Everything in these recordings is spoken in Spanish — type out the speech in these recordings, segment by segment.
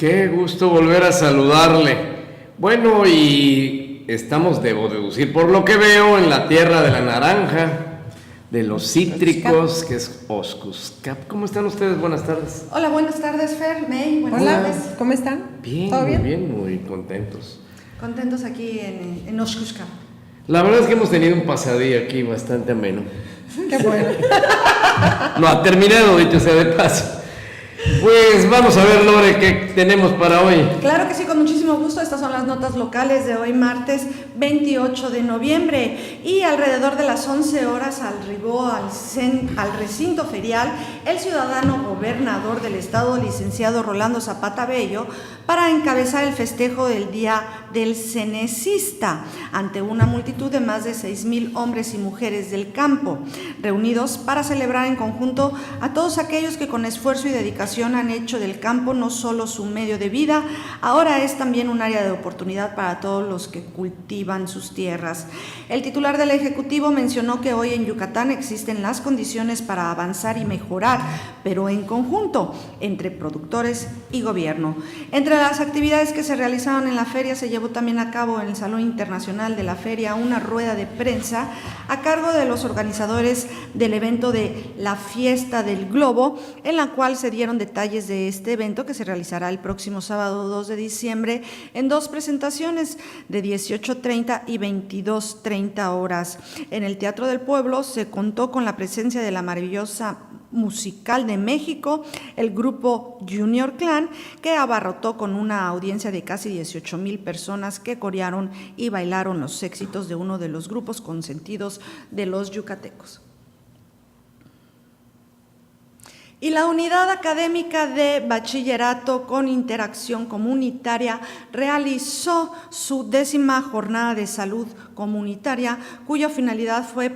Qué gusto volver a saludarle. Bueno, y estamos, debo deducir, por lo que veo, en la tierra de la naranja, de los cítricos, que es Oxcuscap. ¿Cómo están ustedes? Buenas tardes. Hola, buenas tardes, Fer, May. Buenas tardes. ¿Cómo están? Bien, ¿Todo bien? muy bien, muy contentos. Contentos aquí en Oxcuscap. La verdad es que hemos tenido un pasadía aquí bastante ameno. Qué bueno. Lo ha terminado, dicho sea de paso. Pues vamos a ver, Lore, qué tenemos para hoy. Claro que sí, con muchísimo gusto. Estas son las notas locales de hoy, martes 28 de noviembre. Y alrededor de las 11 horas arribó al recinto ferial el ciudadano gobernador del estado, licenciado Rolando Zapata Bello, para encabezar el festejo del Día del Cenecista, ante una multitud de más de 6,000 hombres y mujeres del campo, reunidos para celebrar en conjunto a todos aquellos que con esfuerzo y dedicación han hecho del campo no solo su medio de vida, ahora es también un área de oportunidad para todos los que cultivan sus tierras. El titular del Ejecutivo mencionó que hoy en Yucatán existen las condiciones para avanzar y mejorar, pero en conjunto, entre productores y gobierno. Entre las actividades que se realizaron en la feria, se llevó también a cabo en el Salón Internacional de la Feria una rueda de prensa a cargo de los organizadores del evento de la Fiesta del Globo, en la cual se dieron detalles de este evento que se realizará el próximo sábado 2 de diciembre en dos presentaciones de 18:30 y 22:30 horas. En el Teatro del Pueblo se contó con la presencia de la maravillosa musical de México, el grupo Junior Clan, que abarrotó con una audiencia de casi 18,000 personas que corearon y bailaron los éxitos de uno de los grupos consentidos de los yucatecos. Y la Unidad Académica de Bachillerato con Interacción Comunitaria realizó su 10ª jornada de salud comunitaria, cuya finalidad fue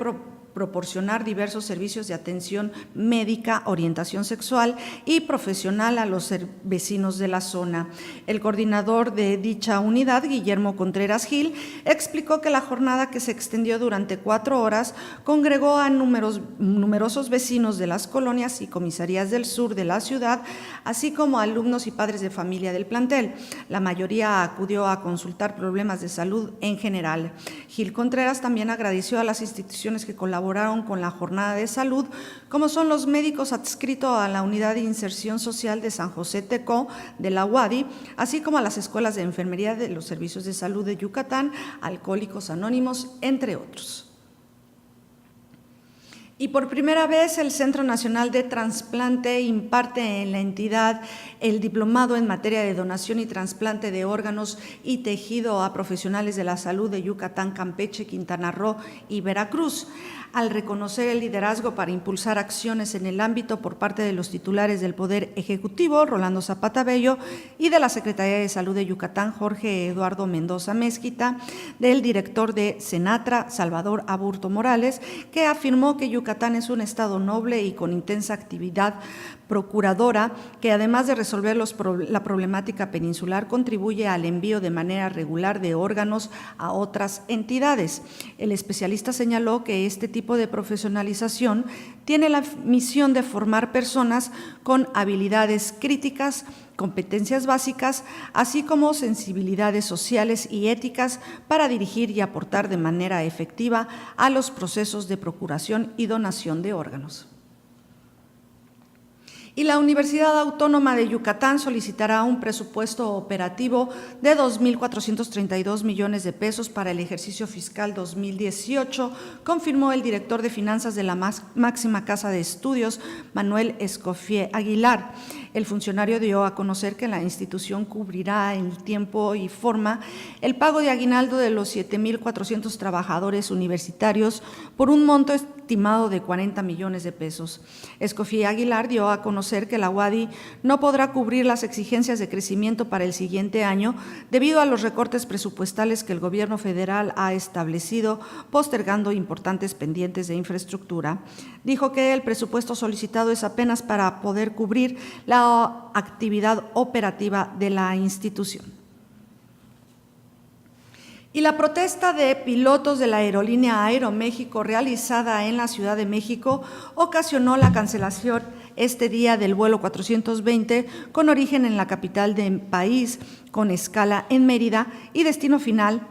proporcionar diversos servicios de atención médica, orientación sexual y profesional a los vecinos de la zona. El coordinador de dicha unidad, Guillermo Contreras Gil, explicó que la jornada, que se extendió durante 4 horas, congregó a numerosos vecinos de las colonias y comisarías del sur de la ciudad, así como alumnos y padres de familia del plantel. La mayoría acudió a consultar problemas de salud en general. Gil Contreras también agradeció a las instituciones que colaboraron con la jornada de salud, como son los médicos adscritos a la Unidad de Inserción Social de San José Tecó de la UADY, así como a las escuelas de enfermería de los servicios de salud de Yucatán, Alcohólicos Anónimos, entre otros. Y por primera vez el Centro Nacional de Trasplante imparte en la entidad el diplomado en materia de donación y trasplante de órganos y tejido a profesionales de la salud de Yucatán, Campeche, Quintana Roo y Veracruz. Al reconocer el liderazgo para impulsar acciones en el ámbito por parte de los titulares del Poder Ejecutivo, Rolando Zapata Bello, y de la Secretaría de Salud de Yucatán, Jorge Eduardo Mendoza Mezquita, del director de Senatra, Salvador Aburto Morales, que afirmó que Yucatán es un estado noble y con intensa actividad procuradora, que además de resolver la problemática peninsular, contribuye al envío de manera regular de órganos a otras entidades. El especialista señaló que este tipo de profesionalización tiene la misión de formar personas con habilidades críticas, competencias básicas, así como sensibilidades sociales y éticas para dirigir y aportar de manera efectiva a los procesos de procuración y donación de órganos. Y la Universidad Autónoma de Yucatán solicitará un presupuesto operativo de 2,432 millones de pesos para el ejercicio fiscal 2018, confirmó el director de finanzas de la máxima casa de estudios, Manuel Escoffier Aguilar. El funcionario dio a conocer que la institución cubrirá en tiempo y forma el pago de aguinaldo de los 7,400 trabajadores universitarios por un monto estimado de 40 millones de pesos. Escoffier Aguilar dio a conocer que la UADY no podrá cubrir las exigencias de crecimiento para el siguiente año debido a los recortes presupuestales que el gobierno federal ha establecido, postergando importantes pendientes de infraestructura. Dijo que el presupuesto solicitado es apenas para poder cubrir la actividad operativa de la institución. Y la protesta de pilotos de la aerolínea Aeroméxico realizada en la Ciudad de México ocasionó la cancelación este día del vuelo 420 con origen en la capital del país, con escala en Mérida y destino final,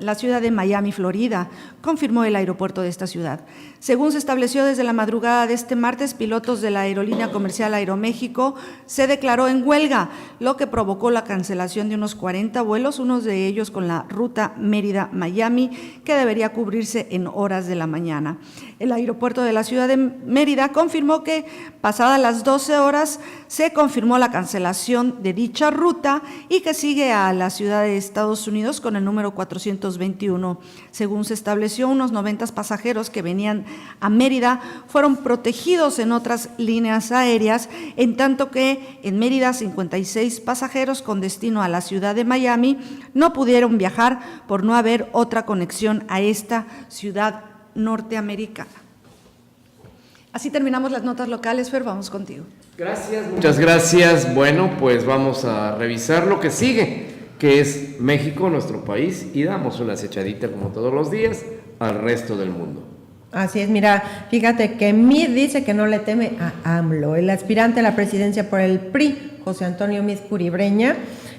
la ciudad de Miami, Florida, confirmó el aeropuerto de esta ciudad. Según se estableció desde la madrugada de este martes, pilotos de la aerolínea comercial Aeroméxico se declaró en huelga, lo que provocó la cancelación de unos 40 vuelos, unos de ellos con la ruta Mérida-Miami, que debería cubrirse en horas de la mañana. El aeropuerto de la ciudad de Mérida confirmó que, pasadas las 12 horas, se confirmó la cancelación de dicha ruta y que sigue a la ciudad de Estados Unidos con el número 421. Según se estableció, unos 90 pasajeros que venían a Mérida fueron protegidos en otras líneas aéreas, en tanto que en Mérida 56 pasajeros con destino a la ciudad de Miami no pudieron viajar por no haber otra conexión a esta ciudad norteamericana. Así terminamos las notas locales. Fer, vamos contigo. Gracias, muchas gracias. Bueno, pues vamos a revisar lo que sigue, que es México, nuestro país, y damos una echadita como todos los días al resto del mundo. Así es, mira, fíjate que Mid dice que no le teme a AMLO. El aspirante a la presidencia por el PRI, José Antonio Mid Curibreña,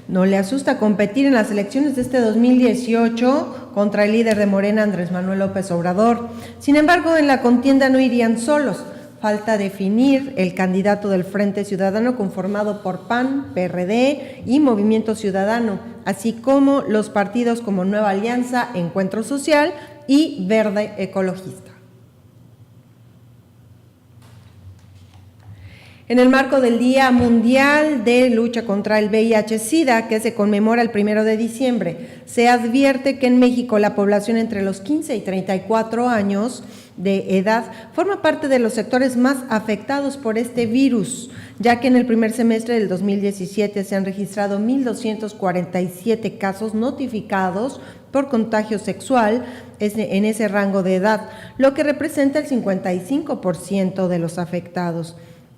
no le asusta competir en las elecciones de este 2018 contra el líder de Morena, Andrés Manuel López Obrador. Sin embargo, en la contienda no irían solos. Falta definir el candidato del Frente Ciudadano conformado por PAN, PRD y Movimiento Ciudadano, así como los partidos como Nueva Alianza, Encuentro Social y Verde Ecologista. En el marco del Día Mundial de Lucha contra el VIH-Sida, que se conmemora el 1 de diciembre, se advierte que en México la población entre los 15 y 34 años de edad forma parte de los sectores más afectados por este virus, ya que en el primer semestre del 2017 se han registrado 1,247 casos notificados por contagio sexual en ese rango de edad, lo que representa el 55% de los afectados.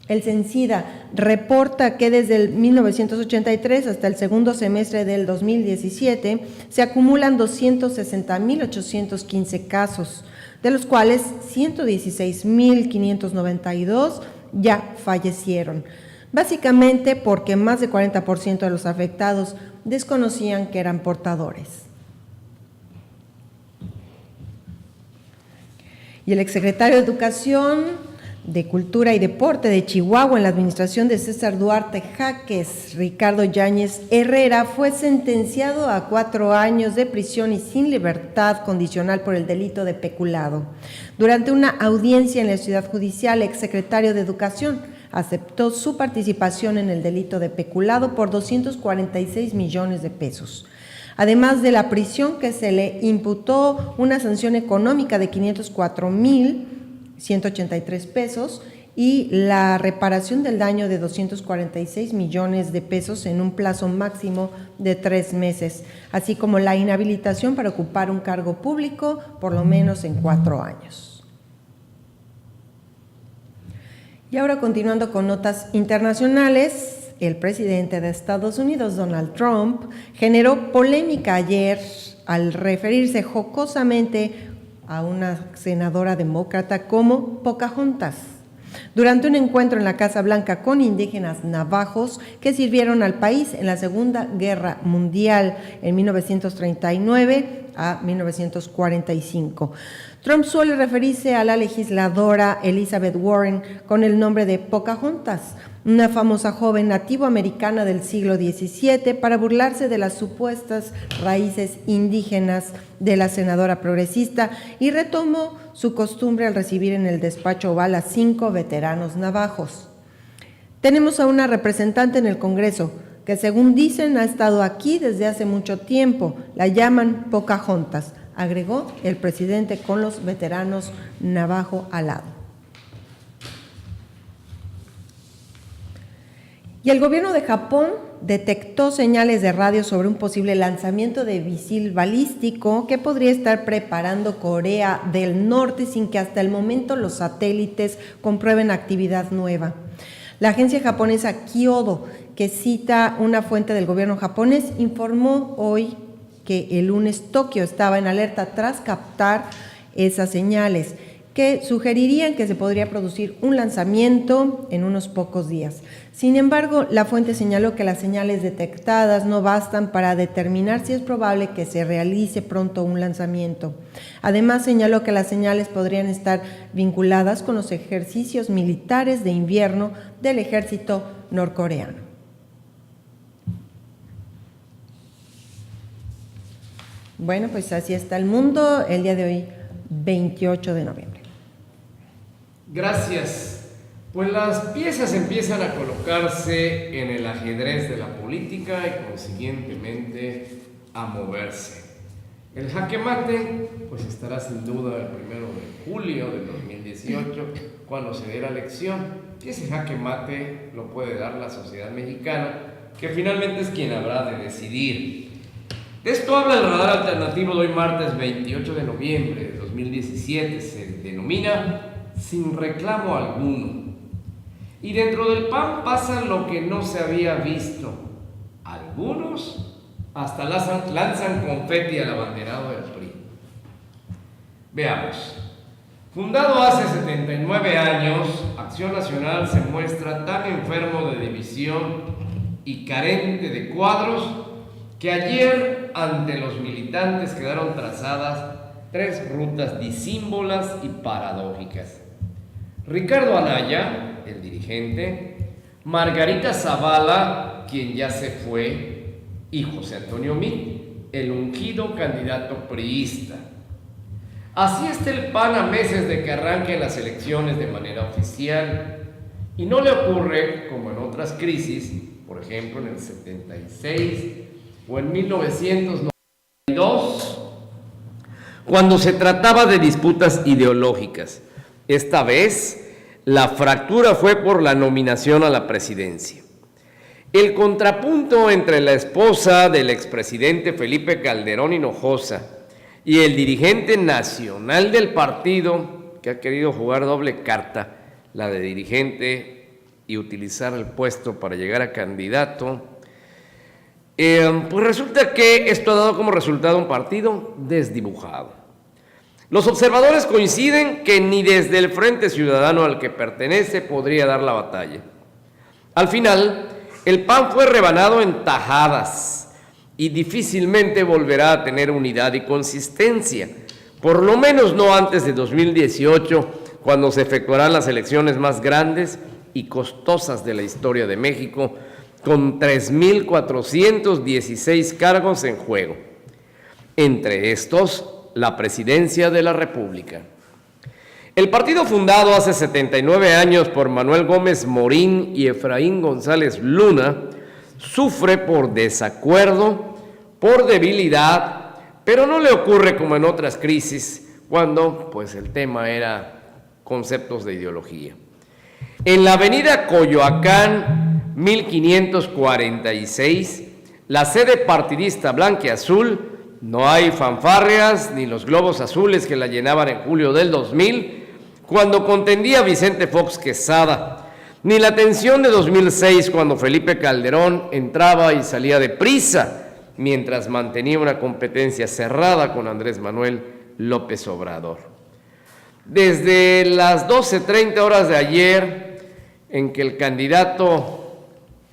El CENSIDA reporta que desde el 1983 hasta el segundo semestre del 2017 se acumulan 260,815 casos, de los cuales 116,592 ya fallecieron, básicamente porque más del 40% de los afectados desconocían que eran portadores. Y el exsecretario de Educación, de Cultura y Deporte de Chihuahua, en la administración de César Duarte Jaques, Ricardo Yáñez Herrera, fue sentenciado a 4 años de prisión y sin libertad condicional por el delito de peculado. Durante una audiencia en la ciudad judicial, el exsecretario de Educación aceptó su participación en el delito de peculado por 246 millones de pesos. Además de la prisión, que se le imputó una sanción económica de 504,183 pesos y la reparación del daño de 246 millones de pesos en un plazo máximo de 3 meses, así como la inhabilitación para ocupar un cargo público por lo menos en 4 años. Y ahora, continuando con notas internacionales, el presidente de Estados Unidos, Donald Trump, generó polémica ayer al referirse jocosamente a una senadora demócrata como Pocahontas, durante un encuentro en la Casa Blanca con indígenas navajos que sirvieron al país en la Segunda Guerra Mundial en 1939 a 1945. Trump suele referirse a la legisladora Elizabeth Warren con el nombre de Pocahontas, una famosa joven nativoamericana del siglo XVII, para burlarse de las supuestas raíces indígenas de la senadora progresista, y retomó su costumbre al recibir en el despacho oval a 5 veteranos navajos. Tenemos a una representante en el Congreso que, según dicen, ha estado aquí desde hace mucho tiempo. La llaman Pocahontas, agregó el presidente con los veteranos navajo al lado. Y el gobierno de Japón detectó señales de radio sobre un posible lanzamiento de misil balístico que podría estar preparando Corea del Norte sin que hasta el momento los satélites comprueben actividad nueva. La agencia japonesa Kyodo, que cita una fuente del gobierno japonés, informó hoy que el lunes Tokio estaba en alerta tras captar esas señales, que sugerirían que se podría producir un lanzamiento en unos pocos días. Sin embargo, la fuente señaló que las señales detectadas no bastan para determinar si es probable que se realice pronto un lanzamiento. Además, señaló que las señales podrían estar vinculadas con los ejercicios militares de invierno del ejército norcoreano. Bueno, pues así está el mundo el día de hoy, 28 de noviembre. Gracias. Pues las piezas empiezan a colocarse en el ajedrez de la política y consiguientemente a moverse. El jaque mate pues estará sin duda el 1 de julio de 2018 cuando se dé la elección, y ese jaque mate lo puede dar la sociedad mexicana, que finalmente es quien habrá de decidir. De esto habla el radar alternativo de hoy martes 28 de noviembre de 2017, se denomina Sin reclamo alguno. Y dentro del PAN pasa lo que no se había visto. Algunos hasta lanzan confeti al abanderado del PRI. Veamos. Fundado hace 79 años, Acción Nacional se muestra tan enfermo de división y carente de cuadros que ayer ante los militantes quedaron trazadas 3 rutas disímbolas y paradójicas. Ricardo Anaya, el dirigente, Margarita Zavala, quien ya se fue, y José Antonio Meade, el ungido candidato priista. Así está el PAN a meses de que arranquen las elecciones de manera oficial, y no le ocurre como en otras crisis, por ejemplo en el 76 o en 1992, cuando se trataba de disputas ideológicas. Esta vez, la fractura fue por la nominación a la presidencia. El contrapunto entre la esposa del expresidente Felipe Calderón Hinojosa y el dirigente nacional del partido, que ha querido jugar doble carta, la de dirigente y utilizar el puesto para llegar a candidato, pues resulta que esto ha dado como resultado un partido desdibujado. Los observadores coinciden que ni desde el Frente Ciudadano al que pertenece podría dar la batalla. Al final, el PAN fue rebanado en tajadas y difícilmente volverá a tener unidad y consistencia, por lo menos no antes de 2018, cuando se efectuarán las elecciones más grandes y costosas de la historia de México, con 3,416 cargos en juego. Entre estos, la presidencia de la República. El partido fundado hace 79 años por Manuel Gómez Morín y Efraín González Luna sufre por desacuerdo, por debilidad, pero no le ocurre como en otras crisis, cuando pues el tema era conceptos de ideología. En la avenida Coyoacán, 1546, la sede partidista blanquiazul, no hay fanfarrias ni los globos azules que la llenaban en julio del 2000, cuando contendía Vicente Fox Quesada, ni la tensión de 2006 cuando Felipe Calderón entraba y salía deprisa, mientras mantenía una competencia cerrada con Andrés Manuel López Obrador. Desde las 12:30 horas de ayer, en que el candidato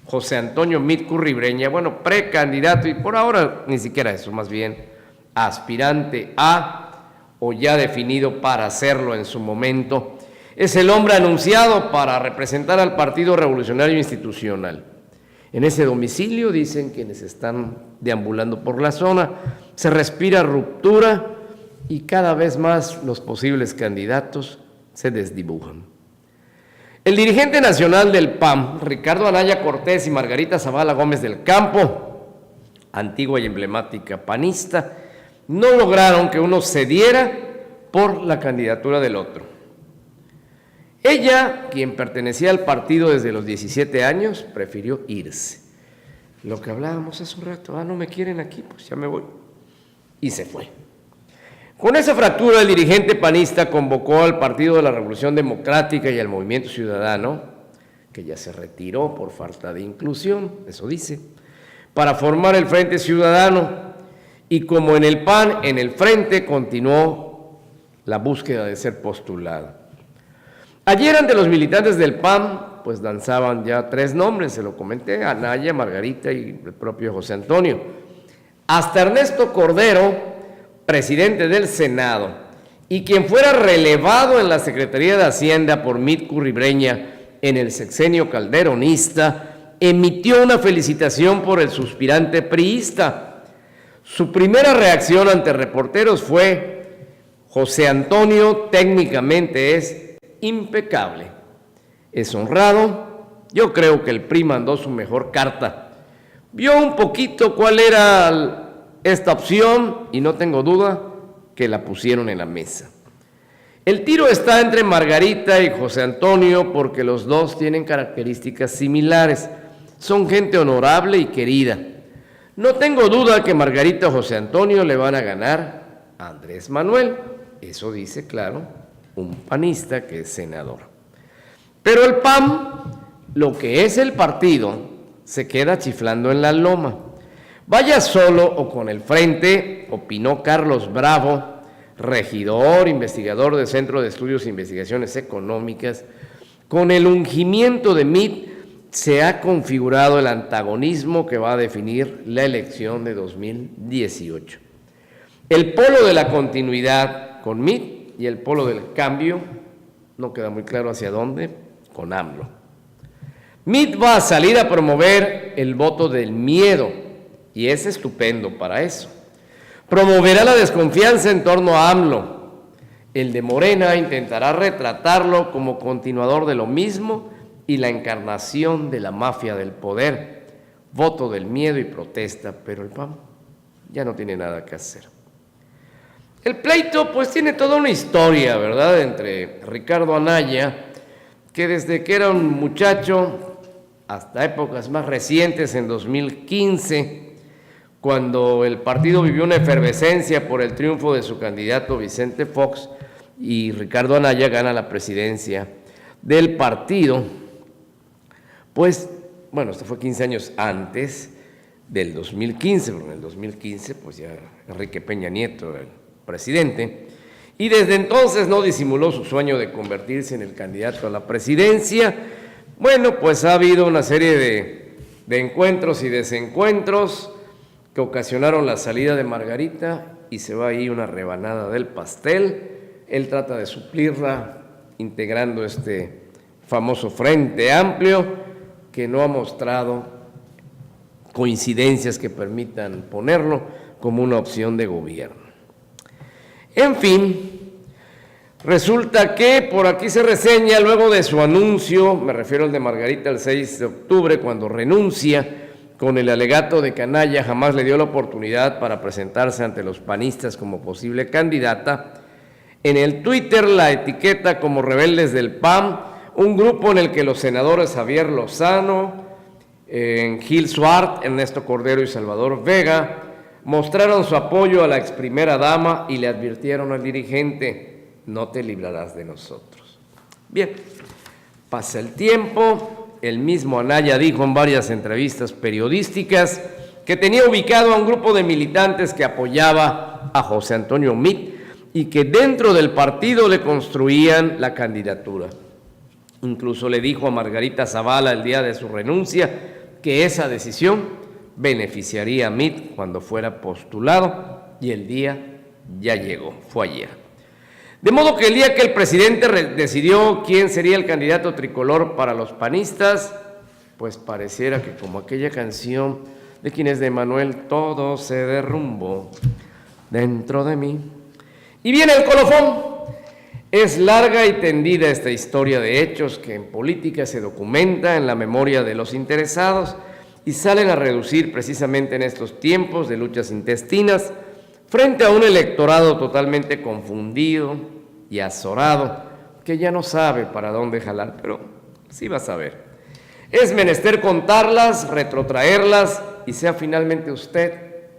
José Antonio Meade Curribreña, bueno, precandidato y por ahora ni siquiera eso, más bien aspirante a o ya definido para hacerlo en su momento, es el hombre anunciado para representar al Partido Revolucionario Institucional. En ese domicilio, dicen quienes están deambulando por la zona, se respira ruptura y cada vez más los posibles candidatos se desdibujan. El dirigente nacional del PAN, Ricardo Anaya Cortés y Margarita Zavala Gómez del Campo, antigua y emblemática panista, no lograron que uno cediera por la candidatura del otro. Ella, quien pertenecía al partido desde los 17 años, prefirió irse. Lo que hablábamos hace un rato, no me quieren aquí, pues ya me voy. Y se fue. Con esa fractura, el dirigente panista convocó al Partido de la Revolución Democrática y al Movimiento Ciudadano, que ya se retiró por falta de inclusión, eso dice, para formar el Frente Ciudadano, y como en el PAN, en el Frente continuó la búsqueda de ser postulado. Ayer ante los militantes del PAN, pues danzaban ya 3 nombres, se lo comenté, Anaya, Margarita y el propio José Antonio. Hasta Ernesto Cordero, presidente del Senado, y quien fuera relevado en la Secretaría de Hacienda por Mit Curribreña en el sexenio calderonista, emitió una felicitación por el suspirante priista. Su primera reacción ante reporteros fue: José Antonio técnicamente es impecable, es honrado, yo creo que el PRI mandó su mejor carta, vio un poquito cuál era esta opción y no tengo duda que la pusieron en la mesa. El tiro está entre Margarita y José Antonio porque los dos tienen características similares, son gente honorable y querida. No tengo duda que Margarita o José Antonio le van a ganar a Andrés Manuel, eso dice, claro, un panista que es senador. Pero el PAN, lo que es el partido, se queda chiflando en la loma. Vaya solo o con el frente, opinó Carlos Bravo, regidor, investigador del Centro de Estudios e Investigaciones Económicas, con el ungimiento de Mit se ha configurado el antagonismo que va a definir la elección de 2018. El polo de la continuidad con Mit y el polo del cambio, no queda muy claro hacia dónde, con AMLO. Mit va a salir a promover el voto del miedo, y es estupendo para eso. Promoverá la desconfianza en torno a AMLO. El de Morena intentará retratarlo como continuador de lo mismo y la encarnación de la mafia del poder, voto del miedo y protesta, pero el PAN ya no tiene nada que hacer. El pleito pues tiene toda una historia, ¿verdad?, entre Ricardo Anaya, que desde que era un muchacho, hasta épocas más recientes, en 2015, cuando el partido vivió una efervescencia por el triunfo de su candidato Vicente Fox, y Ricardo Anaya gana la presidencia del partido, pues, bueno, esto fue 15 años antes del 2015, porque en el 2015, pues ya Enrique Peña Nieto, el presidente, y desde entonces no disimuló su sueño de convertirse en el candidato a la presidencia. Bueno, pues ha habido una serie de encuentros y desencuentros que ocasionaron la salida de Margarita y se va ahí una rebanada del pastel. Él trata de suplirla integrando este famoso Frente Amplio que no ha mostrado coincidencias que permitan ponerlo como una opción de gobierno. En fin, resulta que por aquí se reseña luego de su anuncio, me refiero al de Margarita el 6 de octubre, cuando renuncia con el alegato de que Anaya jamás le dio la oportunidad para presentarse ante los panistas como posible candidata. En el Twitter la etiqueta como rebeldes del PAN, un grupo en el que los senadores Javier Lozano, Gil Suart, Ernesto Cordero y Salvador Vega mostraron su apoyo a la ex primera dama y le advirtieron al dirigente: no te librarás de nosotros. Bien, pasa el tiempo, el mismo Anaya dijo en varias entrevistas periodísticas que tenía ubicado a un grupo de militantes que apoyaba a José Antonio Mit y que dentro del partido le construían la candidatura. Incluso le dijo a Margarita Zavala el día de su renuncia que esa decisión beneficiaría a Mit cuando fuera postulado, y el día ya llegó, fue ayer. De modo que el día que el presidente decidió quién sería el candidato tricolor para los panistas, pues pareciera que como aquella canción de quien es de Manuel, todo se derrumbó dentro de mí. Y viene el colofón. Es larga y tendida esta historia de hechos que en política se documenta en la memoria de los interesados y salen a reducir precisamente en estos tiempos de luchas intestinas frente a un electorado totalmente confundido y azorado que ya no sabe para dónde jalar, pero sí va a saber. Es menester contarlas, retrotraerlas y sea finalmente usted,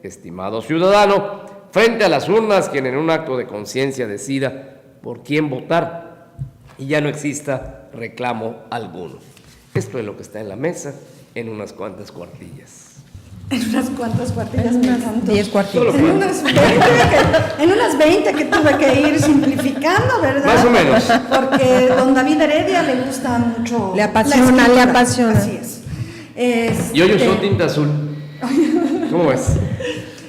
estimado ciudadano, frente a las urnas quien en un acto de conciencia decida por quién votar y ya no exista reclamo alguno. Esto es lo que está en la mesa en unas cuantas cuartillas. En unas cuantas cuartillas me encantó. 10 cuartillas. En unas 20 que tuve que ir simplificando, ¿verdad? Más o menos. Porque don David Heredia le gusta mucho. Le apasiona, la escritura. le apasiona. Así es. Y hoy usó tinta azul. ¿Cómo es?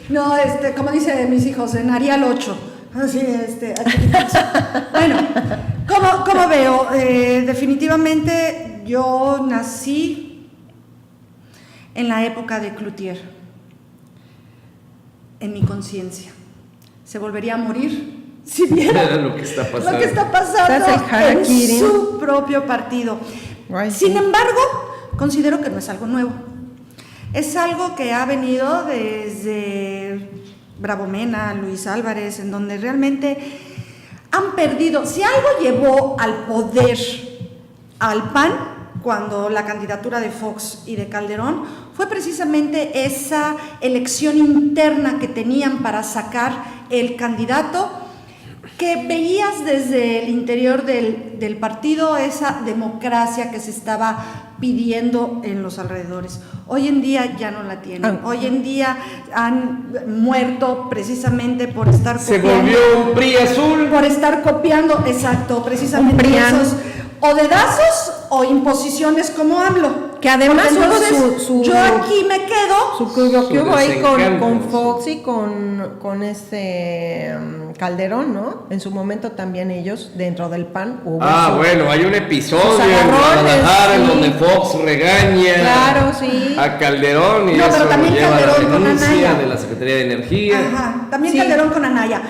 No, como dicen mis hijos, en Arial 8. Así, bueno, ¿cómo veo? Definitivamente yo nací en la época de Cloutier, en mi conciencia. Se volvería a morir si viera lo que está pasando. Lo que está pasando en su propio partido. Ay, Sin sí. embargo, considero que no es algo nuevo. Es algo que ha venido desde Bravo Mena, Luis Álvarez, en donde realmente han perdido. Si algo llevó al poder al PAN, cuando la candidatura de Fox y de Calderón, fue precisamente esa elección interna que tenían para sacar el candidato, que veías desde el interior del partido esa democracia que se estaba pidiendo en los alrededores. Hoy en día ya no la tienen. Hoy en día han muerto precisamente por estar Se copiando. volvió un PRI azul. Por estar copiando, exacto, precisamente esos o dedazos o imposiciones como AMLO. Que además Porque hubo entonces, su yo aquí me quedo. que hubo ahí con desencanto, Fox sí. y con Calderón, ¿no? En su momento también ellos, dentro del PAN, hubo Bueno, hay un episodio sus en agarrones, Guadalajara en sí. donde Fox regaña Claro, sí. a Calderón y No, eso pero lo también lleva a la Calderón con denuncia Anaya. de la Secretaría de Energía. Ajá, también Sí. Calderón con Anaya.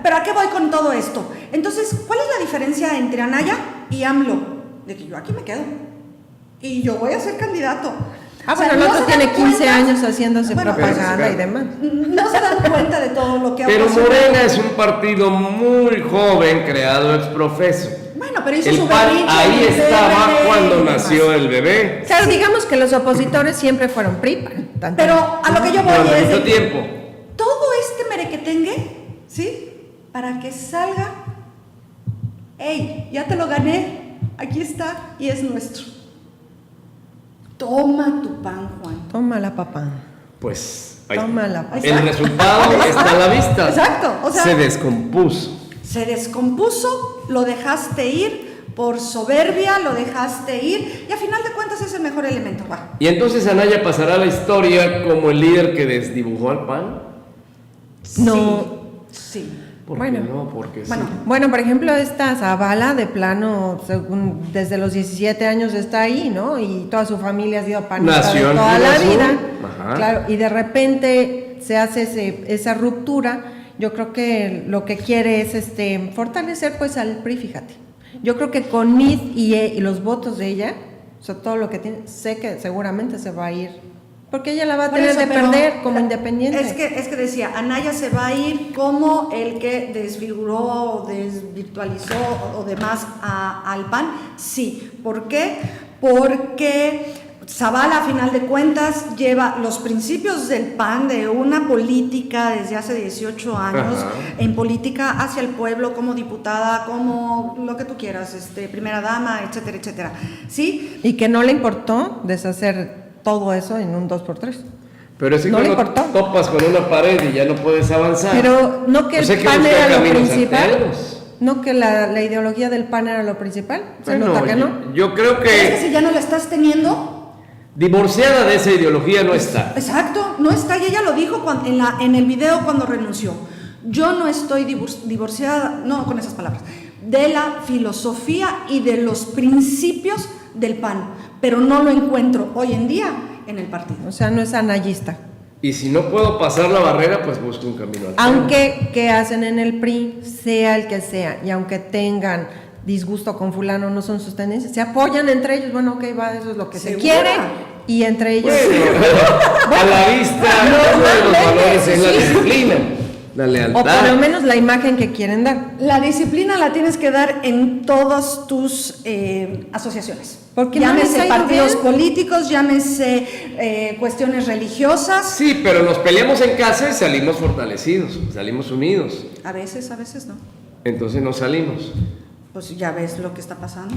Pero ¿a qué voy con todo esto? Entonces, ¿cuál es la diferencia entre Anaya y AMLO? De que yo aquí me quedo y yo voy a ser candidato. Bueno, el ¿no otro se tiene dan 15 cuenta? años haciéndose Bueno, propaganda pero- y demás. No se dan cuenta de todo lo que ha Pero pasado. Morena es un partido muy joven, creado ex profeso. Bueno, pero hizo El su PAN berrinche ahí en el estaba PRD y cuando demás. nació el bebé. Claro, digamos que los opositores siempre fueron PRI, PAN. Pero a lo que yo voy Durante es mucho de que tiempo. todo este merequetengue, ¿sí? Para que salga, ¡ey! Ya te lo gané, aquí está y es nuestro. Toma tu pan, Juan. Tómala, papá. Pues ahí Tómala, está. papá. El resultado está a la vista. Exacto, o sea, se descompuso. se descompuso, lo dejaste ir por soberbia, lo dejaste ir y a final de cuentas es el mejor elemento. Va. Y entonces Anaya pasará a la historia como el líder que desdibujó al PAN. No. Sí. ¿Por Bueno. qué no? Porque sí. Bueno, por ejemplo, esta Zavala, de plano, desde los 17 años está ahí, ¿no? Y toda su familia ha sido panista Nació de en toda Cruz la Azul. vida. Ajá. Claro, y de repente se hace esa ruptura. Yo creo que lo que quiere es fortalecer pues al PRI, fíjate. Yo creo que con Mid y los votos de ella, o sea, todo lo que tiene, sé que seguramente se va a ir. Porque ella la va a Por tener eso, de pero perder como independiente. Es que decía, Anaya se va a ir como el que desfiguró, desvirtualizó o demás al PAN. Sí. ¿Por qué? Porque Zavala, a final de cuentas, lleva los principios del PAN, de una política desde hace 18 años, Ajá. en política hacia el pueblo, como diputada, como lo que tú quieras, primera dama, etcétera, etcétera. ¿Sí? Y que no le importó deshacer todo eso en un 2x3. Pero es que no le cuando importó. topas con una pared y ya no puedes avanzar. Pero no que Pues hay el que PAN buscar era lo caminos principal. alternos. No que la ideología del PAN era lo principal. Se Bueno, nota que no. yo creo Pero es que que si ya no la estás teniendo, divorciada de esa ideología no está. exacto, no está, y ella lo dijo en el video cuando renunció. Yo no estoy divorciada, no con esas palabras, de la filosofía y de los principios del PAN, pero no lo encuentro hoy en día en el partido. O sea, no es anayista. Y si no puedo pasar la barrera, pues busco un camino alterno. Aunque, ¿qué hacen en el PRI? Sea el que sea, y aunque tengan disgusto con fulano, no son sus tendencias, se apoyan entre ellos. Bueno, ok, va, eso es lo que se ¿Segura? quiere, y entre ellos... Bueno, a la vista, uno de los normalmente, valores es la sí. disciplina, la O por lo lealtad. menos la imagen que quieren dar. La disciplina la tienes que dar en todas tus asociaciones. Porque no les llámese ha ido partidos bien. políticos, llámese cuestiones religiosas. Sí, pero nos peleamos en casa y salimos fortalecidos, salimos unidos. A veces no. Entonces no salimos. Pues ya ves lo que está pasando.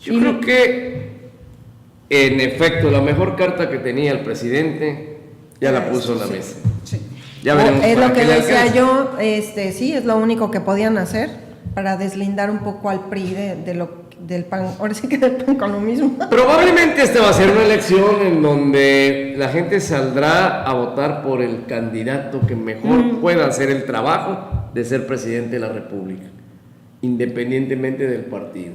Yo creo que, en efecto, la mejor carta que tenía el presidente Ya la puso en la Sí, mesa. sí. Ya veremos. Es para lo que qué le decía alcanza. yo, sí, es lo único que podían hacer para deslindar un poco al PRI del PAN, ahora sí que del PAN con lo mismo. Probablemente esta va a ser una elección en donde la gente saldrá a votar por el candidato que mejor pueda hacer el trabajo de ser presidente de la República, independientemente del partido.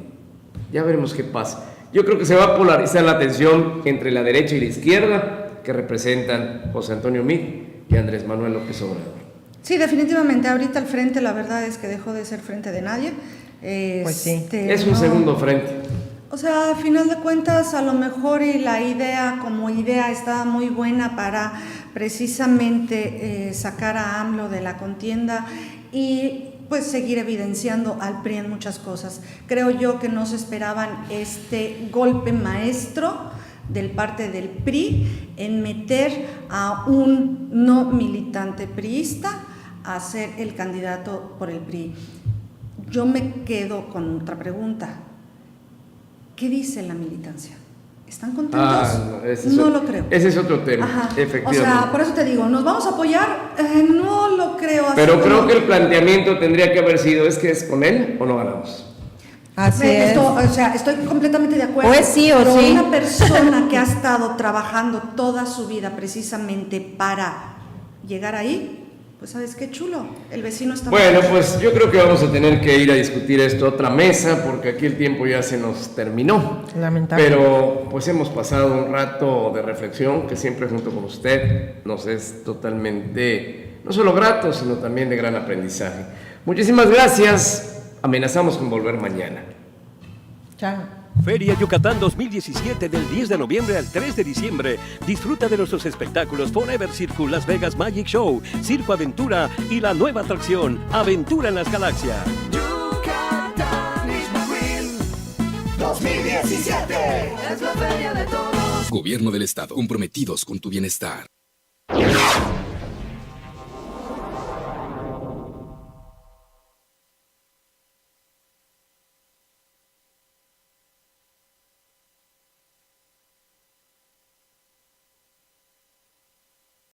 Ya veremos qué pasa. Yo creo que se va a polarizar la tensión entre la derecha y la izquierda, que representan José Antonio Meade y Andrés Manuel López Obrador. Sí, definitivamente. Ahorita el frente, la verdad es que dejó de ser frente de nadie. Pues sí. Es un segundo frente. O sea, a final de cuentas, a lo mejor y la idea como idea estaba muy buena para precisamente sacar a AMLO de la contienda y pues seguir evidenciando al PRI en muchas cosas. Creo yo que no se esperaban este golpe maestro del parte del PRI en meter a un no militante priista a ser el candidato por el PRI. Yo me quedo con otra pregunta. ¿Qué dice la militancia? ¿Están contentos? No lo creo. Ese es otro tema, Ajá. efectivamente. O sea, por eso te digo, ¿nos vamos a apoyar? No lo creo así. Pero creo como- que el planteamiento tendría que haber sido, ¿es que es con él o no ganamos? Así es. O sea, estoy completamente de acuerdo. O es sí o pero sí. una persona que ha estado trabajando toda su vida precisamente para llegar ahí, pues sabes qué chulo, el vecino está... Bueno, pues yo creo que vamos a tener que ir a discutir esto a otra mesa porque aquí el tiempo ya se nos terminó. Lamentable. Pero pues hemos pasado un rato de reflexión que siempre junto con usted nos es totalmente, no solo grato, sino también de gran aprendizaje. Muchísimas gracias. Amenazamos con volver mañana. Chao. Feria Yucatán 2017 del 10 de noviembre al 3 de diciembre. Disfruta de nuestros espectáculos Forever Circle, Las Vegas Magic Show, Circo Aventura y la nueva atracción Aventura en las Galaxias. Yucatán is my dream. 2017 es la feria de todos. Gobierno del Estado, comprometidos con tu bienestar.